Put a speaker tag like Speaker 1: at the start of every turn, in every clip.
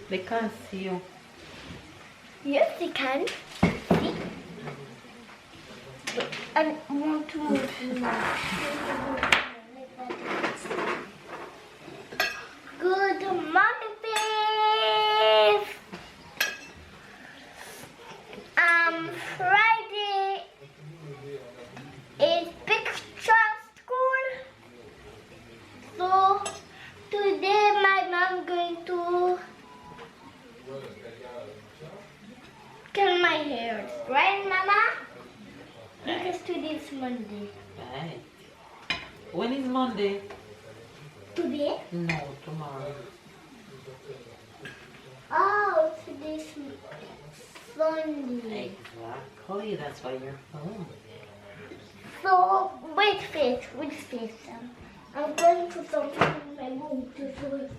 Speaker 1: They can't see you.
Speaker 2: Yes, they can. See? I want to move now. Good morning, babe. Friday is picture school. So today my mom going to curl my hair, right, Mama? Because today is Monday.
Speaker 1: Right. When is Monday?
Speaker 2: Today?
Speaker 1: No, tomorrow.
Speaker 2: Oh, today's Sunday.
Speaker 1: Exactly, that's why you're home.
Speaker 2: So, wait, Faith. I'm going to something in my room to show you.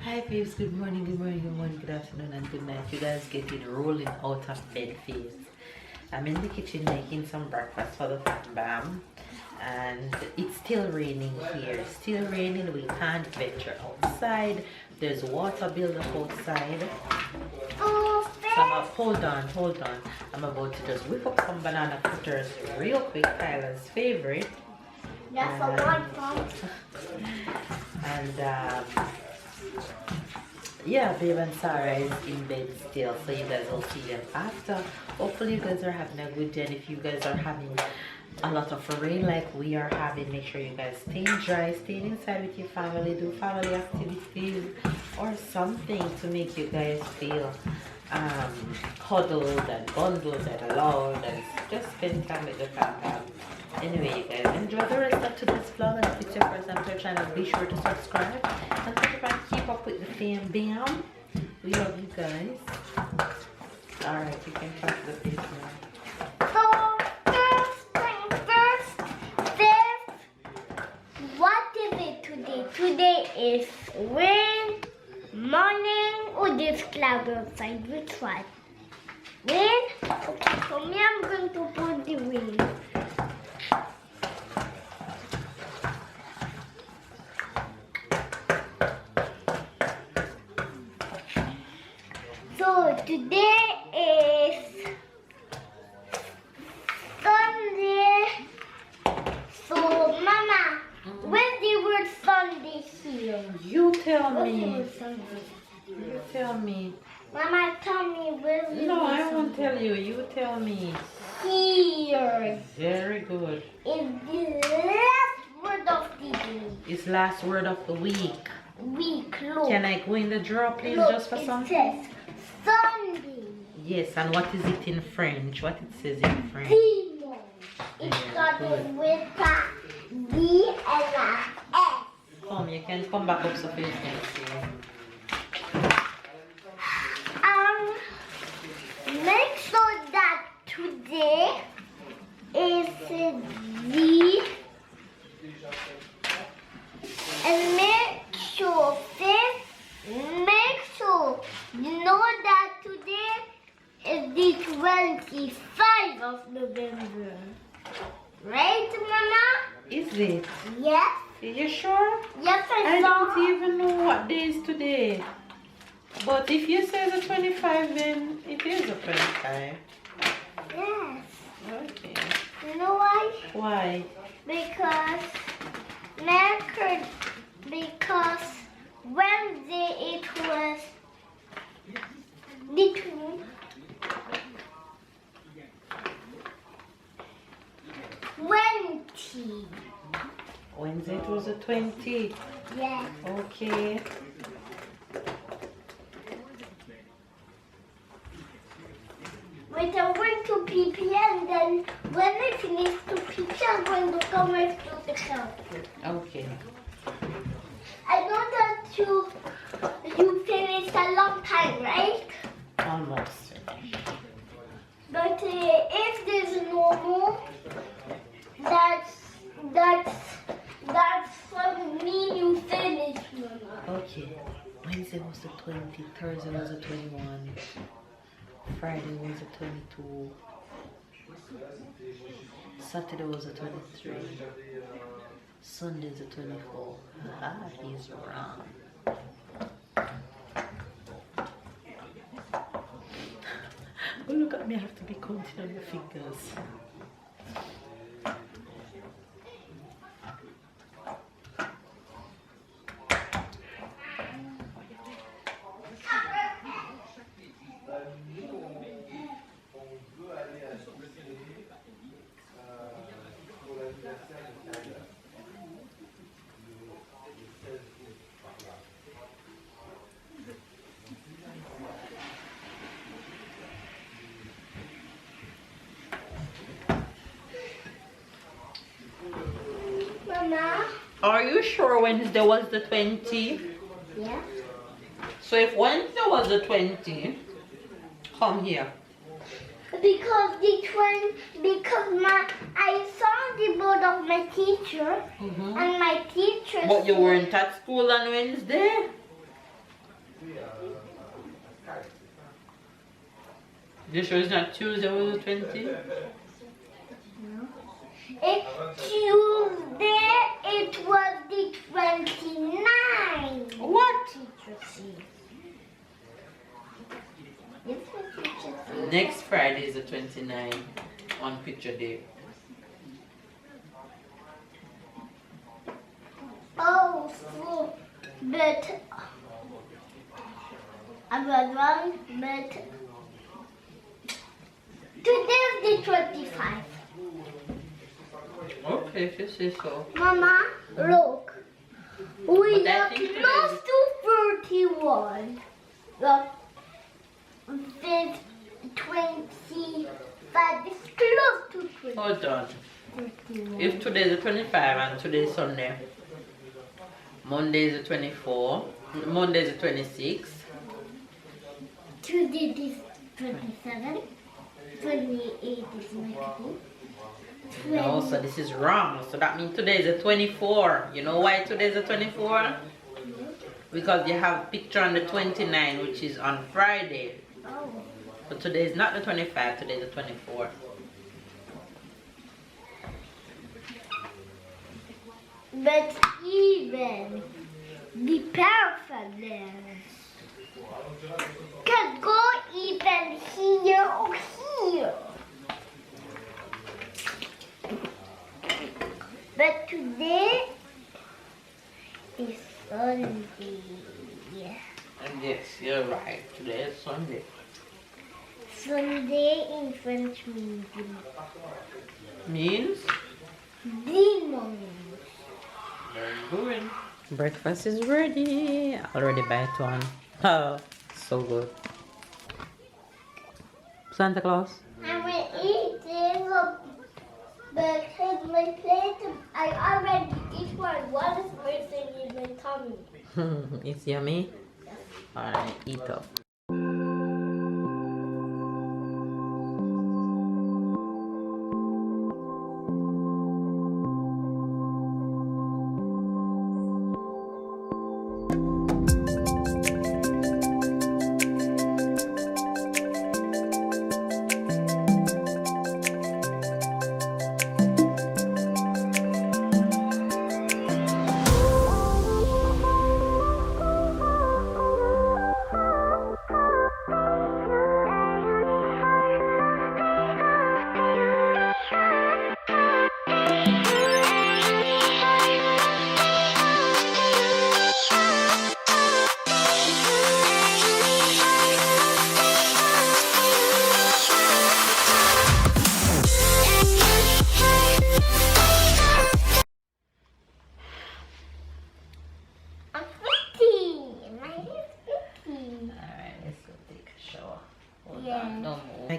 Speaker 1: Hi babes, good morning, good afternoon and good night. You guys getting rolling out of bed phase. I'm in the kitchen making some breakfast for the bam, and it's still raining here. Still raining, we can't venture outside. There's water buildup outside.
Speaker 2: Oh,
Speaker 1: So hold on. I'm about to just whip up some banana fritters real quick, Kyla's favorite.
Speaker 2: that's a one from.
Speaker 1: And yeah, babe and Sarah is in bed still, so you guys will see them after. Hopefully you guys are having a good day, and if you guys are having a lot of rain like we are having, make sure you guys stay dry, stay inside with your family, do family activities or something to make you guys feel cuddled and bundled and loved, and just spend time with the family. Anyway, you guys, enjoy the rest of today's vlog, and if it's your first time to our channel, be sure to subscribe and keep up with the fam bam. We love you guys. Alright, you can talk to the face now.
Speaker 2: So, first, what is it today? Today is rain, morning, or this cloud outside. Which one? Rain? Okay, for me, I'm going to put the rain. So today is Sunday. So Mama, where's the word Sunday here?
Speaker 1: You tell
Speaker 2: What's the
Speaker 1: me.
Speaker 2: word Sunday?
Speaker 1: You tell me.
Speaker 2: Mama, tell me where's the
Speaker 1: No,
Speaker 2: word
Speaker 1: I won't
Speaker 2: Sunday?
Speaker 1: tell you. You tell me.
Speaker 2: Here
Speaker 1: Very good.
Speaker 2: is the last word of the day.
Speaker 1: It's last word of the week.
Speaker 2: Week, look.
Speaker 1: Can I go in the drawer, please,
Speaker 2: Look,
Speaker 1: just for
Speaker 2: it
Speaker 1: something?
Speaker 2: says Sunday.
Speaker 1: Yes, and what is it in French? What it says in French?
Speaker 2: Dimanche. It
Speaker 1: Very
Speaker 2: started
Speaker 1: good.
Speaker 2: with a D and a S.
Speaker 1: Come, you can come back up so you can see.
Speaker 2: Make sure that today is the and make sure you know that today is the 25th of November. Right, Mama?
Speaker 1: Is it?
Speaker 2: Yes.
Speaker 1: Are you sure?
Speaker 2: Yes,
Speaker 1: I
Speaker 2: I saw.
Speaker 1: don't even know what day is today. But if you say the 25, then it is the 25.
Speaker 2: Yes.
Speaker 1: Okay.
Speaker 2: You know why?
Speaker 1: Why?
Speaker 2: Because Wednesday it was the 20.
Speaker 1: Wednesday it was the 20.
Speaker 2: Yeah.
Speaker 1: Okay.
Speaker 2: Wait, I'm going to pee pee, and then when I finish to pee pee, I'm going to come right to the couch.
Speaker 1: Okay.
Speaker 2: I know that you finished a long time, right?
Speaker 1: Almost.
Speaker 2: But if there's no more, that's what mean you finished, Mama.
Speaker 1: Okay. Wednesday was the 20, Thursday was the 21, Friday was the 22, Saturday was the 23, Sunday is the 24. Ah, he's wrong. Oh, look at me, I have to be counting on the fingers.
Speaker 2: Mama?
Speaker 1: Are you sure Wednesday was the 20?
Speaker 2: Yeah.
Speaker 1: So if Wednesday was the 20, come here.
Speaker 2: Because I saw the board of my teacher, and my teacher
Speaker 1: But you
Speaker 2: said-
Speaker 1: weren't at school on Wednesday? You sure it's not Tuesday was the 20?
Speaker 2: Tuesday, it was the 29th.
Speaker 1: What?
Speaker 2: Teacher said. Yes, my teacher said.
Speaker 1: Next Friday is the 29th on picture day.
Speaker 2: Oh, so, but I was wrong, but today's the 25th.
Speaker 1: Okay, if you say so.
Speaker 2: Mama, look. We
Speaker 1: But I
Speaker 2: are
Speaker 1: think
Speaker 2: close to 31. Look, this 25 is close to 31.
Speaker 1: Hold on. If today is the 25 and today is Sunday, Monday is the 24, Monday is the 26.
Speaker 2: Tuesday is 27. 28 is my cookie.
Speaker 1: No, so this is wrong. So that means today is the 24. You know why today is the 24? Because you have picture on the 29, which is on Friday.
Speaker 2: Oh.
Speaker 1: But today is not the 25, today is the 24.
Speaker 2: But even the perfect can go even here or here. But today is Sunday.
Speaker 1: And yes, you're right. Today is Sunday.
Speaker 2: Sunday in French means
Speaker 1: Means?
Speaker 2: demon.
Speaker 1: Very good. Breakfast is ready. Already bite one. Oh, so good. Santa Claus.
Speaker 2: I will eat this, but in my plate, I already eat one. One is missing in my tummy.
Speaker 1: It's yummy. Alright, eat up.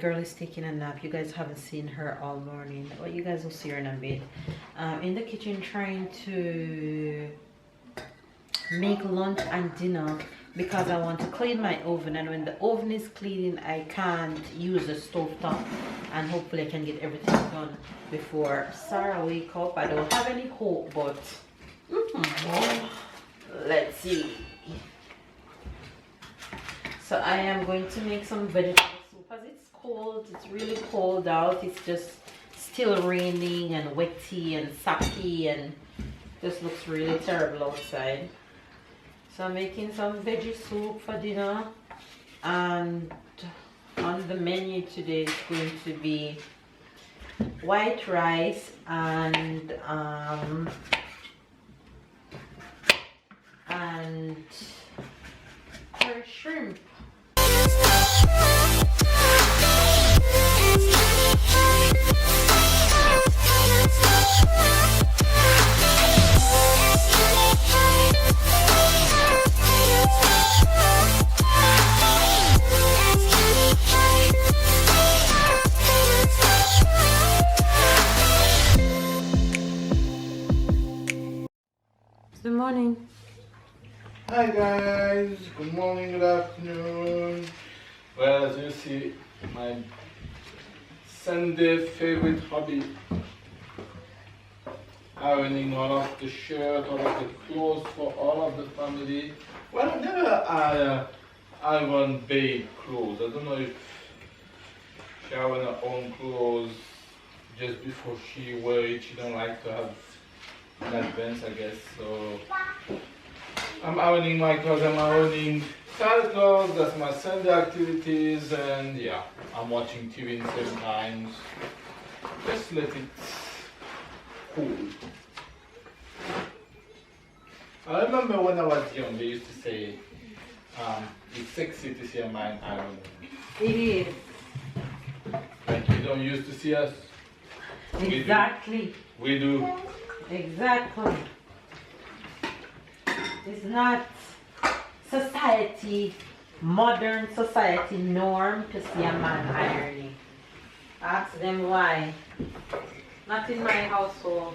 Speaker 1: girl is taking a nap. You guys haven't seen her all morning, but you guys will see her in a bit. In the kitchen trying to make lunch and dinner because I want to clean my oven, and when the oven is cleaning I can't use the stove top, and hopefully I can get everything done before Sarah wake up. I don't have any hope, but let's see. So I am going to make some vegetable soup as it's cold. It's really cold out. It's just still raining and wetty and sacky and just looks really terrible outside. So I'm making some veggie soup for dinner, and on the menu today is going to be white rice and shrimp. Good morning.
Speaker 3: Hi guys, good morning, good afternoon. Well, as you see, my Sunday favorite hobby, ironing all of the shirt, all of the clothes for all of the family. Well, I never iron babe clothes. I don't know if she iron her own clothes just before she wear it. She don't like to have in advance, I guess. So I'm ironing my clothes, I'm ironing Santa Claus, that's my Sunday activities, and yeah, I'm watching TV in the same times. Just let it cool. I remember when I was young, they used to say, it's sexy to see a man ironing.
Speaker 1: It is.
Speaker 3: Like you don't used to see us.
Speaker 1: Exactly.
Speaker 3: We do.
Speaker 1: Exactly. It's not society, modern society norm to see a man ironing. Ask them why. Not in my household.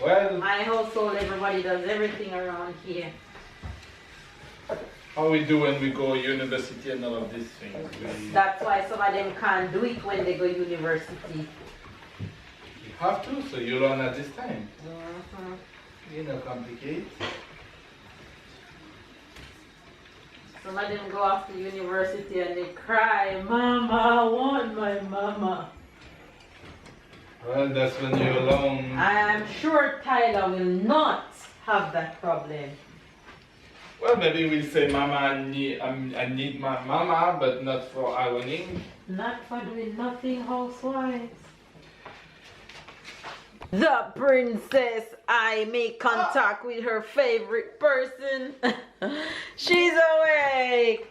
Speaker 3: Well,
Speaker 1: My household, everybody does everything around here.
Speaker 3: how we do when we go university and all of these things.
Speaker 1: That's why some of them can't do it when they go university.
Speaker 3: You have to, so you learn at this time. You know, complicate.
Speaker 1: Some of them go off to university and they cry, Mama, I want my mama.
Speaker 3: Well, that's when you're alone.
Speaker 1: I am sure Tyler will not have that problem.
Speaker 3: Well, maybe we'll say, Mama, I need my mama, but not for ironing.
Speaker 1: Not for doing nothing, housewives. The princess, I make contact with her favorite person. She's awake.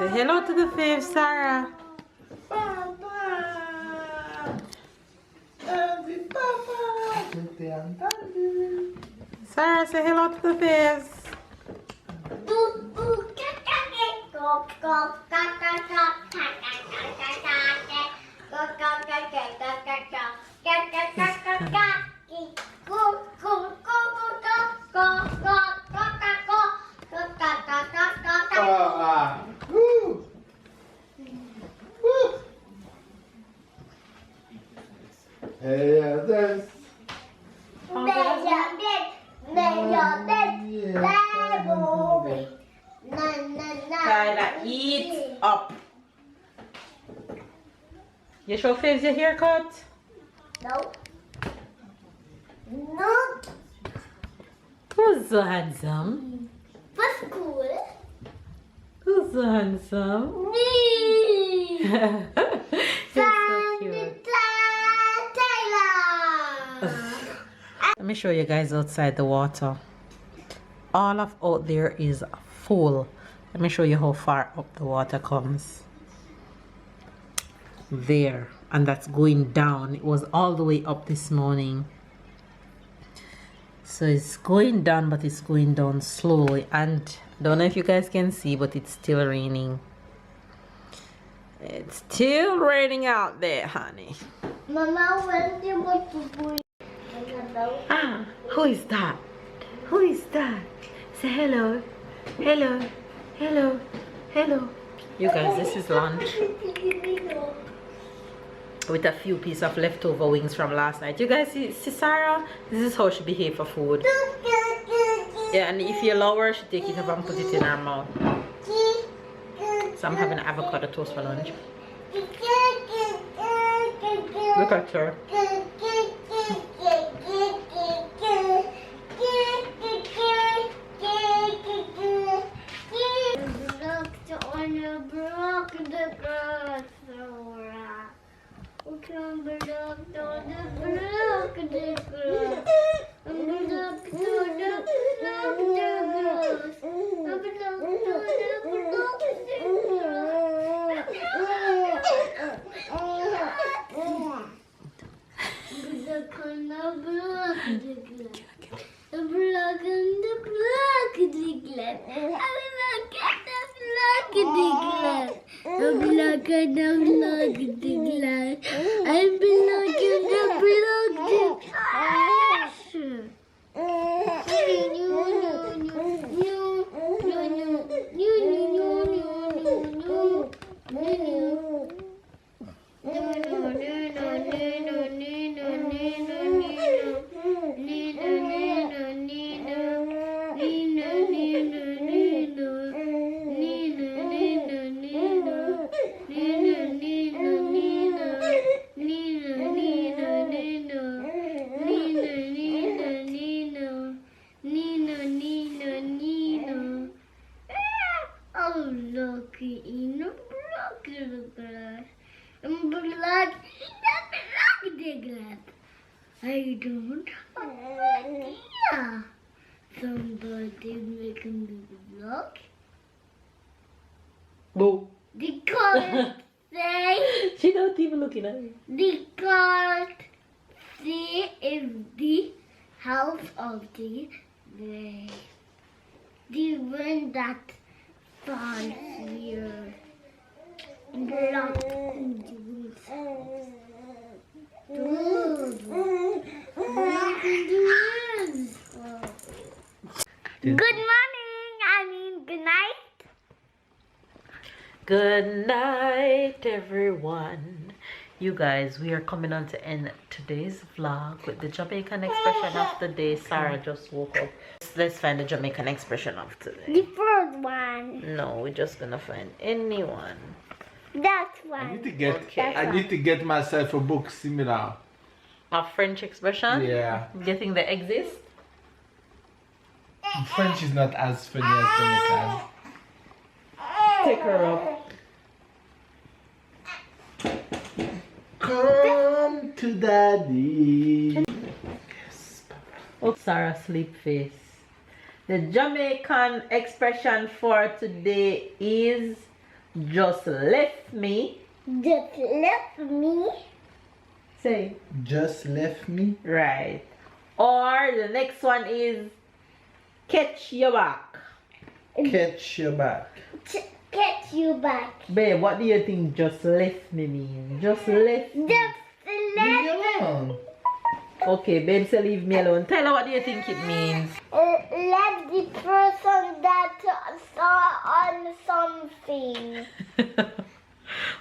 Speaker 1: Say hello to the fave, Sarah. Sarah, say hello to the faves. Tyler, eat up. You show faves your haircut?
Speaker 2: No. No.
Speaker 1: Who's so handsome?
Speaker 2: For school.
Speaker 1: Who's so handsome?
Speaker 2: Me.
Speaker 1: You're so cute.
Speaker 2: Taylor.
Speaker 1: Let me show you guys outside the water. All of out there is full. Let me show you how far up the water comes. There, and that's going down. It was all the way up this morning. So it's going down, but it's going down slowly. And don't know if you guys can see, but it's still raining. It's still raining out there, honey.
Speaker 2: Mama, when do you want to go?
Speaker 1: Ah, who is that? Who is that? Say hello. Hello. Hello. Hello. You guys, this is lunch. With a few pieces of leftover wings from last night. You guys see Sarah? This is how she behaves for food. Yeah, and if you allow her, she take it up and put it in her mouth. So I'm having avocado toast for lunch. Look at her.
Speaker 2: I don't have an idea. Somebody making the vlog.
Speaker 1: Boo.
Speaker 2: The card say.
Speaker 1: She not even looking at me.
Speaker 2: The card say is the house of the one that falls here. Block in the house. Good morning, good night.
Speaker 1: Good night, everyone. You guys, we are coming on to end today's vlog with the Jamaican expression of the day. Sarah just woke up. Let's find the Jamaican expression of today.
Speaker 2: The first one.
Speaker 1: No, we're just gonna find anyone.
Speaker 2: That's one.
Speaker 3: I need to get myself a book similar.
Speaker 1: A French expression?
Speaker 3: Yeah.
Speaker 1: You think they exist?
Speaker 3: French is not as funny as Jamaican.
Speaker 1: Take her up.
Speaker 3: Come to daddy. Yes.
Speaker 1: Oh, Sarah sleep face. The Jamaican expression for today is Just left me.
Speaker 2: Just left me.
Speaker 1: Say.
Speaker 3: Just left me.
Speaker 1: Right. Or the next one is catch your back.
Speaker 3: Catch your back.
Speaker 2: Catch you back.
Speaker 1: Babe, what do you think just left me mean? Just left me.
Speaker 2: Just
Speaker 3: Leave me
Speaker 2: left.
Speaker 3: alone.
Speaker 1: Okay, babe, say leave me alone. Tell her what do you think it means?
Speaker 2: Let the person that saw on something.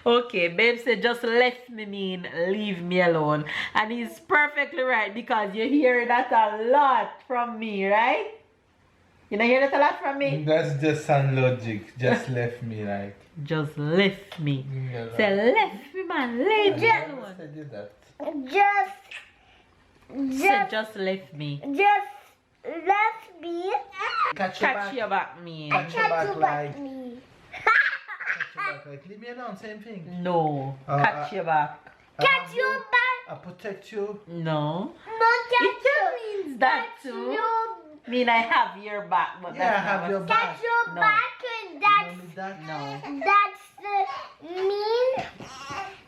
Speaker 1: Okay, babe said just left me mean leave me alone. And he's perfectly right because you hear that a lot from me, right? You know hear that a lot from me?
Speaker 3: That's just sound logic. Just left me like.
Speaker 1: Just left me.
Speaker 3: Leave me alone.
Speaker 1: Say left me man, leave me
Speaker 3: I
Speaker 1: alone.
Speaker 3: said you that.
Speaker 1: Say just left me.
Speaker 2: Just left me.
Speaker 3: Catch your
Speaker 1: Catch
Speaker 3: back.
Speaker 1: your back mean.
Speaker 3: Catch your back
Speaker 2: Catch you
Speaker 3: like.
Speaker 2: back me.
Speaker 3: Catch your back like. Leave me alone. Same thing.
Speaker 1: No. Catch your back.
Speaker 2: Catch you back.
Speaker 3: I protect you.
Speaker 1: No.
Speaker 2: No,
Speaker 1: It
Speaker 2: catch
Speaker 1: just means that
Speaker 2: Catch
Speaker 1: too.
Speaker 2: you.
Speaker 1: Mean I have your back, but
Speaker 3: Yeah, I
Speaker 1: that's
Speaker 3: have
Speaker 1: not
Speaker 3: your
Speaker 1: what-
Speaker 3: back.
Speaker 2: Catch your
Speaker 1: No.
Speaker 2: back. That's
Speaker 3: Only that.
Speaker 1: No.
Speaker 2: that's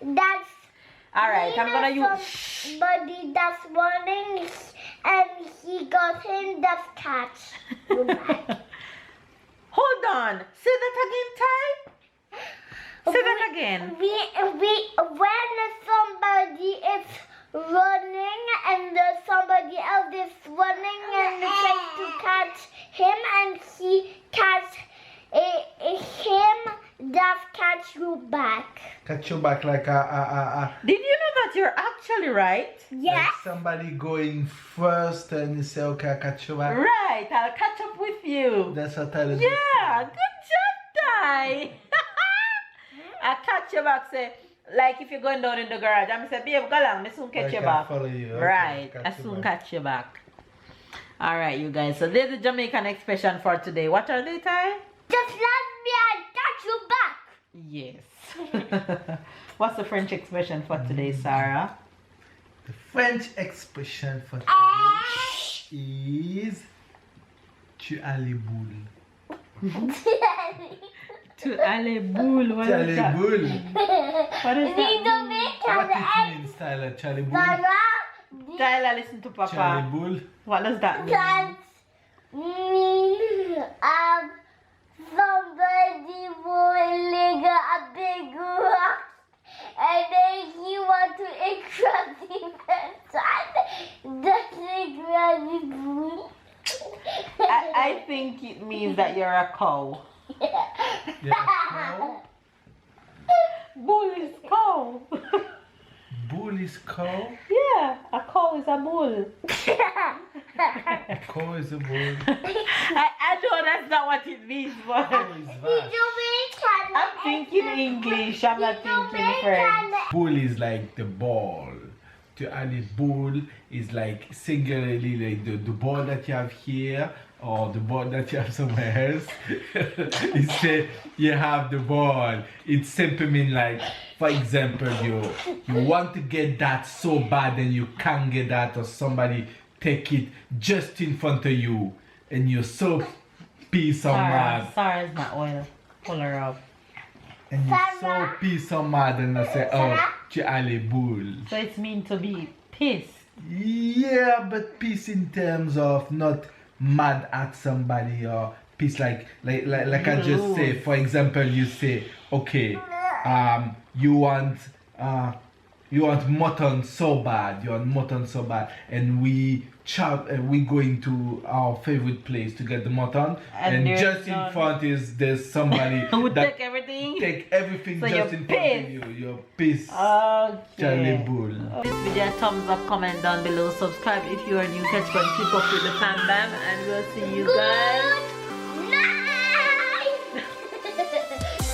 Speaker 2: mean. That's
Speaker 1: Alright, I'm gonna use
Speaker 2: somebody that's running and he got him that's catch you back.
Speaker 1: hold on. Say that again, Ty. Say that again.
Speaker 2: When somebody is running and somebody else is running and trying to catch him and he catch him, that catch you back.
Speaker 3: Catch your back like
Speaker 1: Did you know that you're actually right?
Speaker 2: Yes.
Speaker 3: like somebody going first and you say, okay, I catch your back.
Speaker 1: Right, I'll catch up with you.
Speaker 3: That's what I was
Speaker 1: Yeah, good job, Ty. I catch your back, say, like if you're going down in the garage, I'm say, babe, go along, I soon catch your back.
Speaker 3: Follow you. Okay,
Speaker 1: Right,
Speaker 3: catch
Speaker 1: I
Speaker 3: your
Speaker 1: soon
Speaker 3: back.
Speaker 1: catch your back. Alright, you guys, so there's the Jamaican expression for today. What are they, Ty?
Speaker 2: Just let me and catch you back.
Speaker 1: Yes. What's the French expression for today, Sarah?
Speaker 3: The French expression for today is tu as les boules.
Speaker 1: To aller boule. What
Speaker 3: Tu
Speaker 1: is
Speaker 3: as les
Speaker 1: that?
Speaker 3: boules.
Speaker 1: What is that?
Speaker 3: What it means, Tyler? Tu as les boules.
Speaker 1: Tyler, listen to
Speaker 3: Tu as les
Speaker 1: Papa.
Speaker 3: boules.
Speaker 1: What does that mean?
Speaker 2: That means somebody rolling a big rock and then he want to extract the person. That's really cool.
Speaker 1: I think it means that you're a cow.
Speaker 3: Yeah, cow.
Speaker 1: Bull is cow.
Speaker 3: Bull is cow.
Speaker 1: Yeah, a cow is a bull.
Speaker 3: Cow is a bull.
Speaker 1: I know that's not what it means, but
Speaker 3: Cow is vast.
Speaker 1: I'm thinking English. I'm not thinking French.
Speaker 3: Bull is like the ball. To add it, bull is like singularly like the ball that you have here or the ball that you have somewhere else. You say you have the ball. It simply means like, for example, you want to get that so bad and you can't get that, or somebody take it just in front of you and you're so pissed or mad.
Speaker 1: Sarah's not oil. Pull her up.
Speaker 3: And you're so pissed or mad and I say, oh, tu as les boules.
Speaker 1: So it's mean to be pissed.
Speaker 3: Yeah, but peace in terms of not mad at somebody or peace like I just say. For example, you say, okay, you want mutton so bad. You want mutton so bad, and we going to our favorite place to get the mutton, and just in front there's somebody
Speaker 1: Who
Speaker 3: that
Speaker 1: take everything?
Speaker 3: take everything
Speaker 1: So
Speaker 3: just
Speaker 1: you're
Speaker 3: in front of
Speaker 1: pissed.
Speaker 3: you. You're pissed.
Speaker 1: Okay.
Speaker 3: Charlie Bull.
Speaker 1: This video, thumbs up, comment down below, subscribe if you are new, catch and keep up with the fam bam, and we'll see you guys